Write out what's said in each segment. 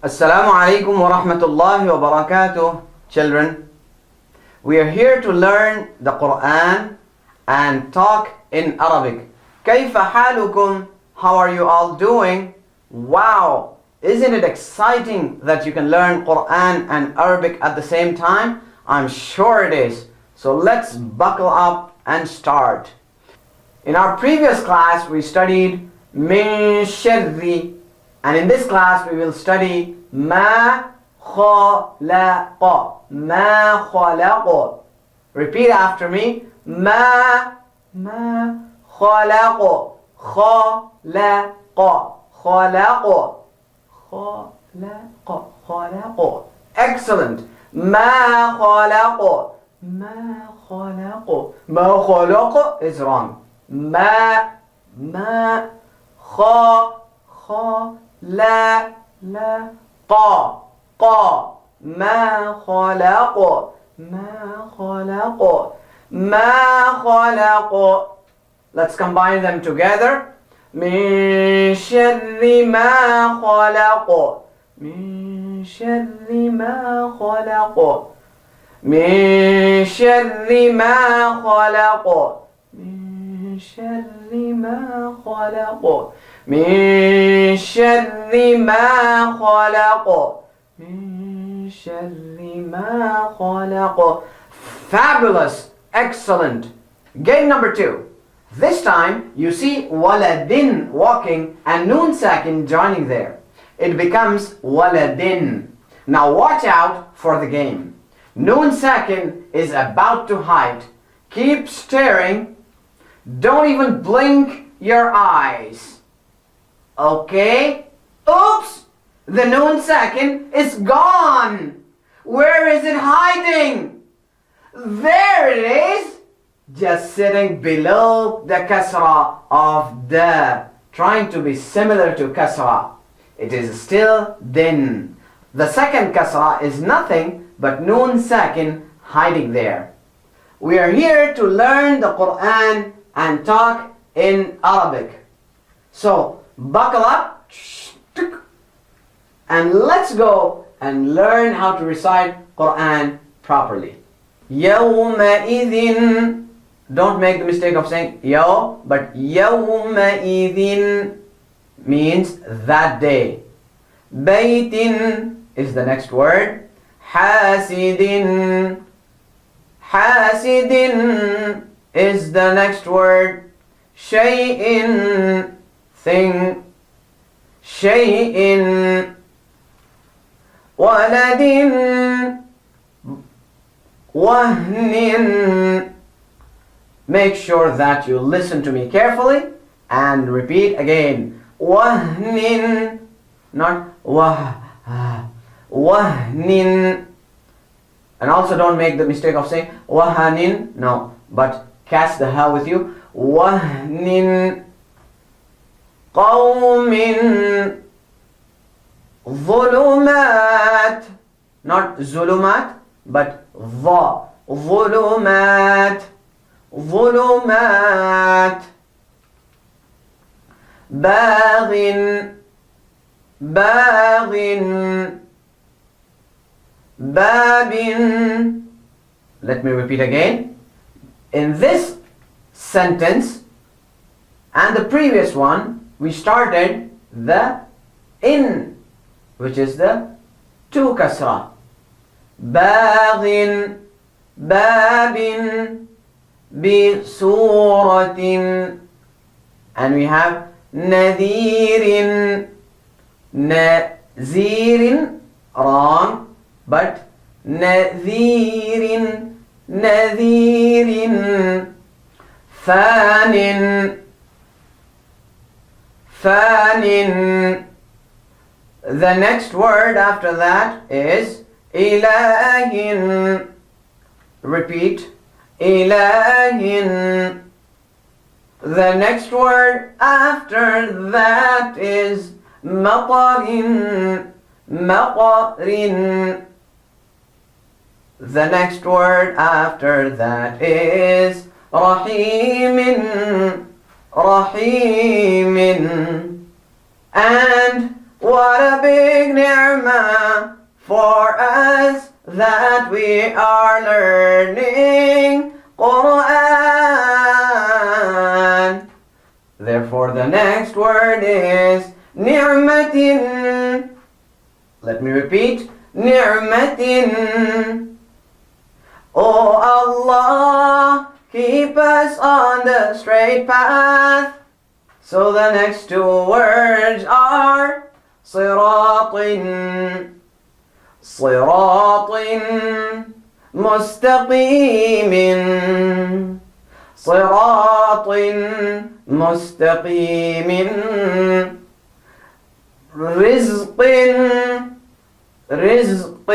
Assalamu alaikum wa rahmatullahi wa barakatuh, children. We are here to learn the Quran and talk in Arabic. كيف حالكم? How are you all doing? Wow! Isn't it exciting that you can learn Quran and Arabic at the same time? I'm sure it is. So let's buckle up and start. In our previous class we studied min sharri, and in this class we will study ma khalaqa. Ma khalaqa. Repeat after me. Ma khalaqa. Khalaqa. Khalaqa. Khalaqa. Khalaqa. Excellent. Ma khalaqa. Ma khalaqa. Ma khalaqa is wrong. Ma la qa ma khalaqa ma khalaqa. Let's combine them together. Min sharri ma khalaqa. Min sharri ma khalaqa. Min sharri ma khalaqa. Min sharri ma khalaqa. من شر ما خلق. من شر ما خلق. Fabulous. Excellent. Game number 2. This time you see waladin walking and noon sakin joining there. It becomes waladin. Now watch out for the game. Noon sakin is about to hide. Keep staring. Don't even blink your eyes. Okay. Oops! The noon sakin is gone. Where is it hiding? There it is. Just sitting below the kasra of the, trying to be similar to kasra. It is still din. The second kasra is nothing but noon sakin hiding there. We are here to learn the Quran and talk in Arabic. So buckle up and let's go and learn how to recite Quran properly. يَوْمَئِذٍ. Don't make the mistake of saying yo, but يَوْمَئِذٍ means that day. بَيْتٍ is the next word. حَاسِدٍ. حَاسِدٍ is the next word. شَيْءٍ thing. شيء. ولد. وهن. Make sure that you listen to me carefully and repeat again. وهن, not wah. وهن. And also don't make the mistake of saying wahanin, no, but catch the ha with you. وهن. قوم. ظلمات, not zulumat, but the. ظلمات. ظلمات. باغ. باغ. باب. Let me repeat again. In this sentence and the previous one, we started the in, which is the 2 kasra. باغ. باب. بصورة. And we have نذير. نذير, wrong, but نذير. نذير. فان. فان. The next word after that is إله. Repeat. إله. The next word after that is مطر. مطر. The next word after that is رحيم. رحيم. And what a big ni'mah for us that we are learning Quran. Therefore, the next word is ni'matin. Let me repeat. Ni'matin. Oh Allah, keep us on the straight path. So the next two words are صراط صراط مستقيم صراط مستقيم رزق رزق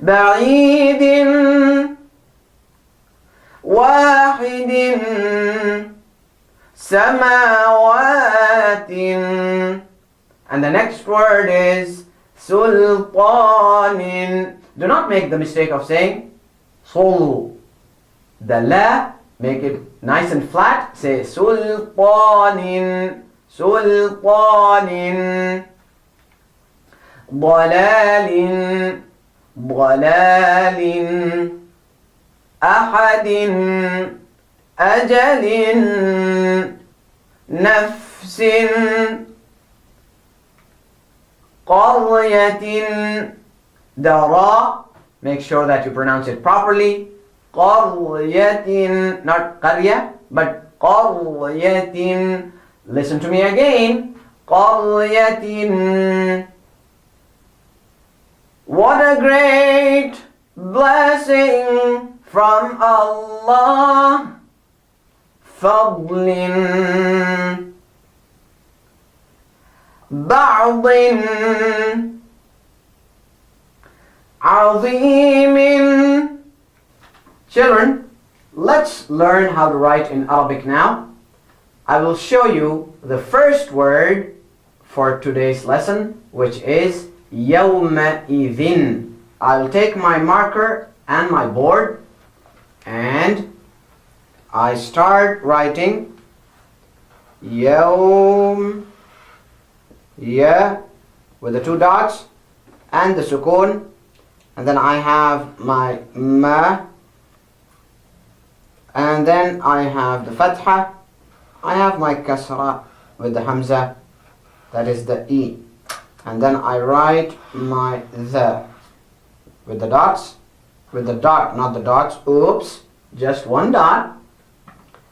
بعيد واحد سماوات. And the next word is sultanin. Do not make the mistake of saying sul. The la, make it nice and flat. Say sultanin. Sultanin. ضلال ضلال أحد أجل نفس قرية. The ra, make sure that you pronounce it properly. قرية, not قرية, but قرية. Listen to me again. قرية. What a great blessing from Allah. فضل بعض عظيم. Children, let's learn how to write in Arabic now. I will show you the first word for today's lesson, which is يومئذ. I will take my marker and my board and I start writing يوم, ya with the two dots and the sukun, and then I have my ma, and then I have the fatha, I have my kasra with the hamza, that is the e, and then I write my the with the dots, with the dot, not the dots, oops, just one dot,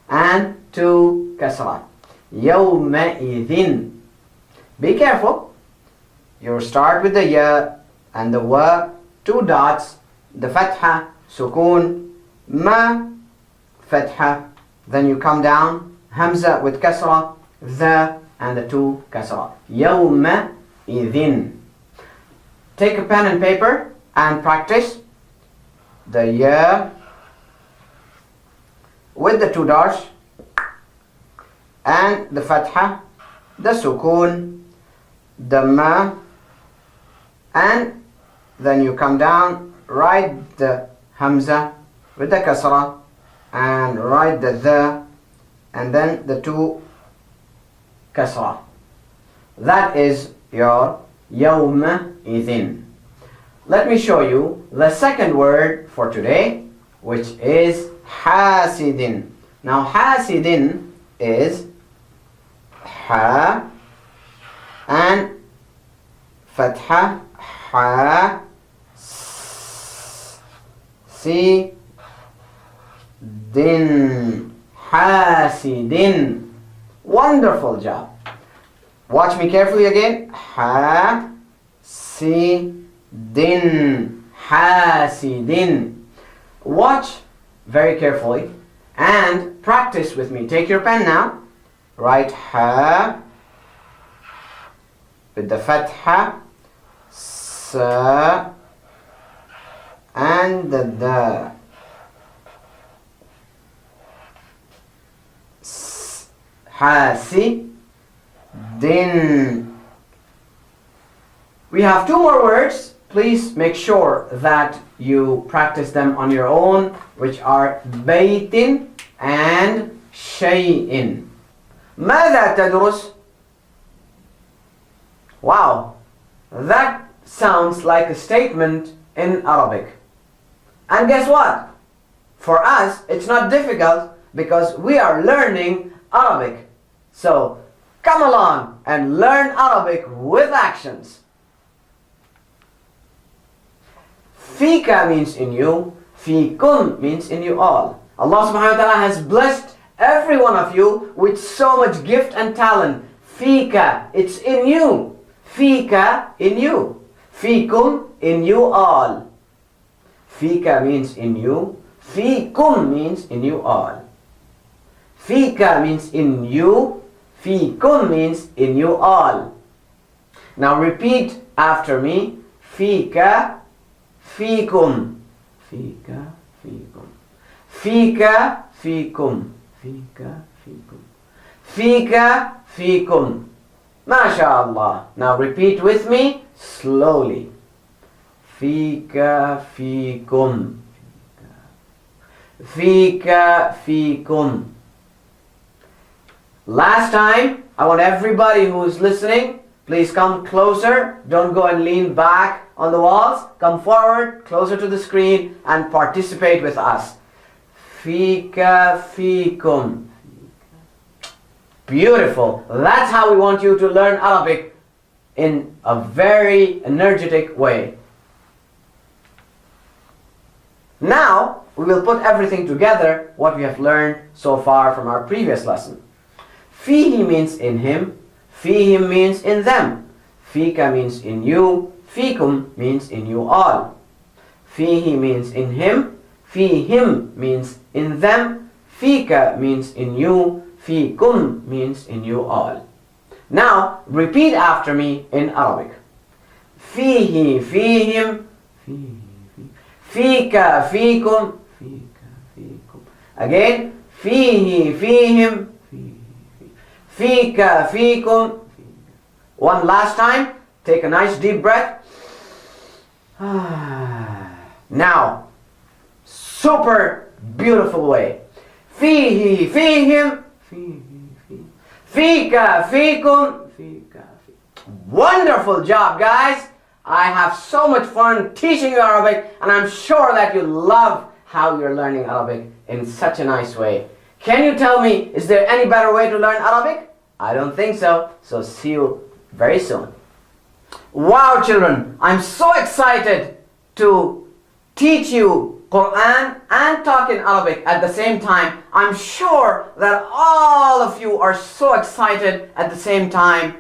and two kasra. يومئذ. Be careful. You start with the ya and the wa, two dots, the fatha, sukun, ma, fatha. Then you come down, hamza with kasra, the, and the two kasra. يومئذ. Take a pen and paper and practice the ya with the two dots and the fatha, the sukun, the ma, and then you come down, write the hamza with the kasra and write the, and then the two kasra. That is your يومئذ. Let me show you the second word for today, which is حاسد. Now حاسد is ha and fatha, ha, si, din, hasidin. Wonderful job. Watch me carefully again. Ha, si, din, hasidin. Watch very carefully and practice with me. Take your pen now. Write ha with the fatha, sa, and the da. Hasi, din. We have two more words. Please make sure that you practice them on your own, which are بيت and شيء. ماذا تدرس? Wow, That sounds like a statement in Arabic. And guess what? For us, it's not difficult because we are learning Arabic. So, come along and learn Arabic with actions. Fika means in you. Fikum means in you all. Allah subhanahu wa ta'ala has blessed every one of you with so much gift and talent. Fika, it's in you. Fika, in you. Fikum, in you all. Fika means in you. Fikum means in you all. Fika means in you. Fikum means in you all. Now repeat after me. Fika, fikum. Fika, fikum. Fika, fikum. Fika, fikum. Fika, fikum. MashaAllah. Now repeat with me slowly. Fika, fikum. Fika, fikum. Last time, I want everybody who's listening, please come closer. Don't go and lean back on the walls. Come forward, closer to the screen, and participate with us. Fika, fikum. Beautiful. That's how we want you to learn Arabic in a very energetic way. Now, we will put everything together, what we have learned so far from our previous lesson. Fihi means in him. Fihim means in them. Fika means in you. Fikum means in you all. Fihi means in him. Fihim means in them. Fika means in you. Fikum means in you all. Now, repeat after me in Arabic. Fihi, fihim. Fika, fikum. Fika, fikum. Again. Fihi, fihim. Fika, fikum. One last time. Take a nice deep breath. Now, super beautiful way. Fihi, fihim. Fika, fikum. Wonderful job, guys. I have so much fun teaching you Arabic, and I'm sure that you love how you're learning Arabic in such a nice way. Can you tell me, is there any better way to learn Arabic? I don't think so. So see you very soon. Wow, children, I'm so excited to teach you Quran and talk in Arabic at the same time. I'm sure that all of you are so excited at the same time,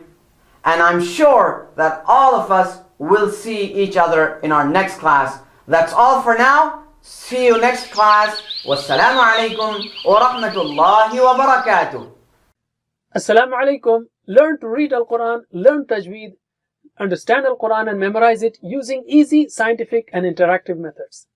and I'm sure that all of us will see each other in our next class. That's all for now. See you next class. Wassalamu alaikum wa rahmatullahi wa barakatuh. Assalamu alaikum. Learn to read Al-Quran, learn Tajweed, understand Al-Quran and memorize it using easy, scientific and interactive methods.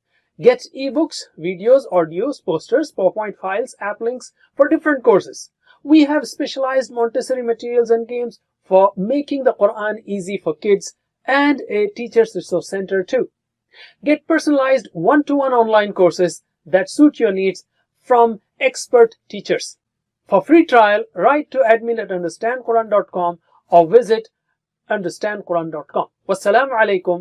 Get ebooks, videos, audios, posters, PowerPoint files, app links for different courses. We have specialized Montessori materials and games for making the Quran easy for kids and a teacher's resource center too. Get personalized one-to-one online courses that suit your needs from expert teachers. For free trial, write to admin@understandquran.com or visit understandquran.com. Wassalamu alaikum.